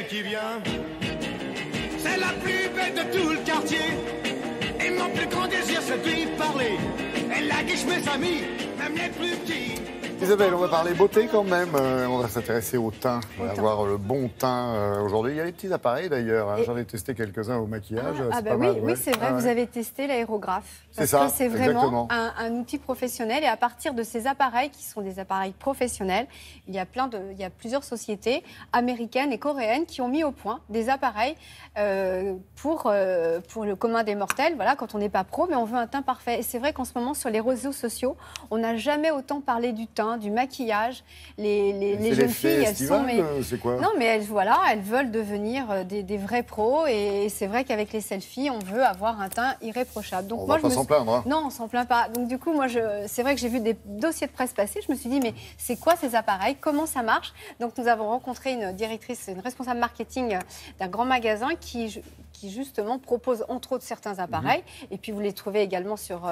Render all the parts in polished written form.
coréenne qui vient. C'est la plus belle de tout le quartier. Et mon plus grand désir, c'est de lui parler. Elle a guiche mes amis, même les plus petits. Isabelle, on va parler beauté quand même. On va s'intéresser au teint. On va avoir le bon teint aujourd'hui. Il y a des petits appareils d'ailleurs. J'en ai testé quelques-uns au maquillage. Ah bah oui, oui c'est vrai. Vous avez testé l'aérographe. C'est ça. C'est vraiment un outil professionnel. Et à partir de ces appareils, qui sont des appareils professionnels, il y a plusieurs sociétés américaines et coréennes qui ont mis au point des appareils pour le commun des mortels. Voilà, quand on n'est pas pro, mais on veut un teint parfait. Et c'est vrai qu'en ce moment, sur les réseaux sociaux, on n'a jamais autant parlé du teint, du maquillage. Les jeunes filles, elles sont... C'est quoi? Non, mais elles veulent devenir des vrais pros. Et c'est vrai qu'avec les selfies, on veut avoir un teint irréprochable. Donc, on va pas s'en plaindre. Hein. Non, on s'en plaint pas. Donc du coup, moi, c'est vrai que j'ai vu des dossiers de presse passer. Je me suis dit, mais c'est quoi ces appareils? Comment ça marche? Donc nous avons rencontré une directrice, une responsable marketing d'un grand magasin qui justement propose entre autres certains appareils. Et puis vous les trouvez également sur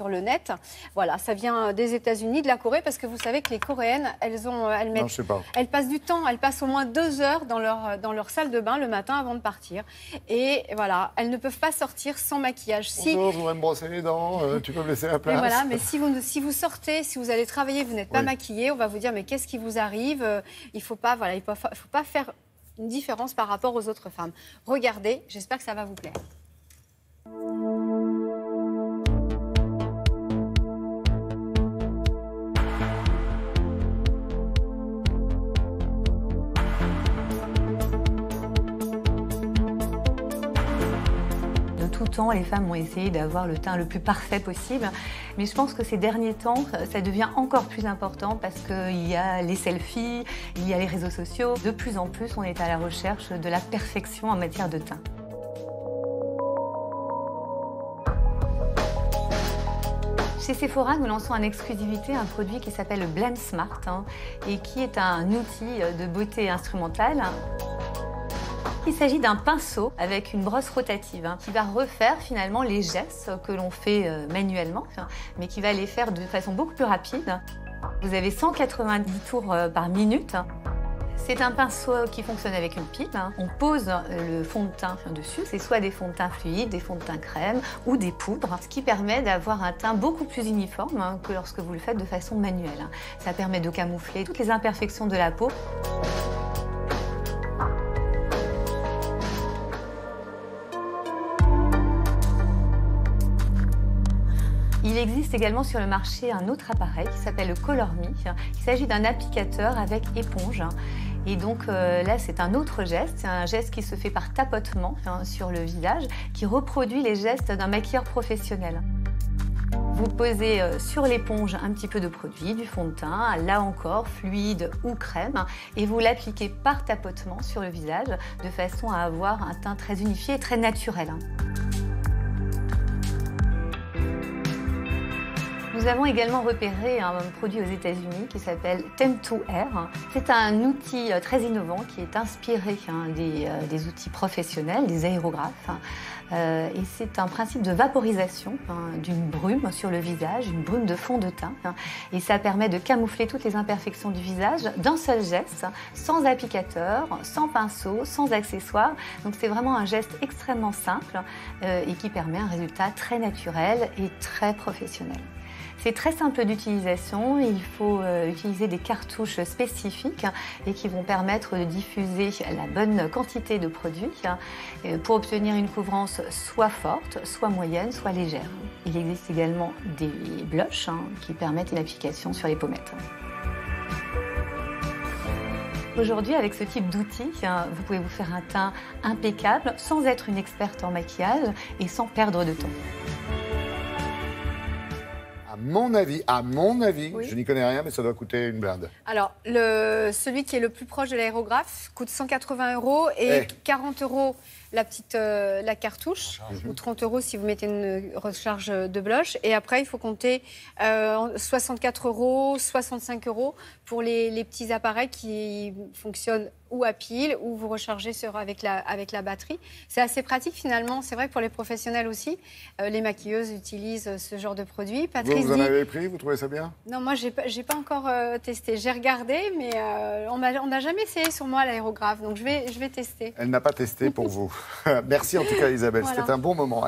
le net. Voilà, ça vient des États-Unis, de la Corée, parce que vous savez que les Coréennes, elles passent du temps, elles passent au moins 2 heures dans leur salle de bain le matin avant de partir. Et voilà, elles ne peuvent pas sortir sans maquillage. Bonjour, je voudrais me brosser les dents, tu peux me laisser la place. Et voilà, mais si vous sortez, si vous allez travailler, vous n'êtes pas maquillée, on va vous dire mais qu'est-ce qui vous arrive? Il faut pas faire une différence par rapport aux autres femmes. Regardez, j'espère que ça va vous plaire. Tout temps, les femmes ont essayé d'avoir le teint le plus parfait possible. Mais je pense que ces derniers temps, ça devient encore plus important parce qu'il y a les selfies, il y a les réseaux sociaux. De plus en plus, on est à la recherche de la perfection en matière de teint. Chez Sephora, nous lançons en exclusivité un produit qui s'appelle le Blend Smart et qui est un outil de beauté instrumentale. Il s'agit d'un pinceau avec une brosse rotative qui va refaire finalement les gestes que l'on fait manuellement, mais qui va les faire de façon beaucoup plus rapide. Vous avez 190 tours par minute. C'est un pinceau qui fonctionne avec une pile. On pose le fond de teint dessus. C'est soit des fonds de teint fluides, des fonds de teint crème ou des poudres, ce qui permet d'avoir un teint beaucoup plus uniforme que lorsque vous le faites de façon manuelle. Ça permet de camoufler toutes les imperfections de la peau. Il existe également sur le marché un autre appareil qui s'appelle le Color Me. Il s'agit d'un applicateur avec éponge. Et donc là, c'est un autre geste. C'est un geste qui se fait par tapotement sur le visage, qui reproduit les gestes d'un maquilleur professionnel. Vous posez sur l'éponge un petit peu de produit, du fond de teint, là encore, fluide ou crème, et vous l'appliquez par tapotement sur le visage de façon à avoir un teint très unifié et très naturel. Nous avons également repéré un produit aux États-Unis qui s'appelle Tem2Air. C'est un outil très innovant qui est inspiré des outils professionnels, des aérographes. Et c'est un principe de vaporisation d'une brume sur le visage, une brume de fond de teint. Et ça permet de camoufler toutes les imperfections du visage d'un seul geste, sans applicateur, sans pinceau, sans accessoires. Donc c'est vraiment un geste extrêmement simple et qui permet un résultat très naturel et très professionnel. C'est très simple d'utilisation, il faut utiliser des cartouches spécifiques et qui vont permettre de diffuser la bonne quantité de produits pour obtenir une couvrance soit forte, soit moyenne, soit légère. Il existe également des blushs qui permettent une application sur les pommettes. Aujourd'hui, avec ce type d'outil, vous pouvez vous faire un teint impeccable sans être une experte en maquillage et sans perdre de temps. À mon avis, oui. Je n'y connais rien, mais ça doit coûter une blinde. Alors, celui qui est le plus proche de l'aérographe coûte 180 € et 40 € la cartouche, ou 30 € si vous mettez une recharge de blush. Et après, il faut compter 64 €, 65 € pour les petits appareils qui fonctionnent ou à pile, ou vous rechargez avec la batterie. C'est assez pratique finalement. C'est vrai que pour les professionnels aussi, les maquilleuses utilisent ce genre de produit. Patrice vous en avez pris, vous trouvez ça bien? Non, moi, j'ai pas encore testé. J'ai regardé, mais on n'a jamais essayé sur moi l'aérographe. Donc, je vais tester. Elle n'a pas testé pour vous. Merci en tout cas, Isabelle. Voilà. C'était un bon moment.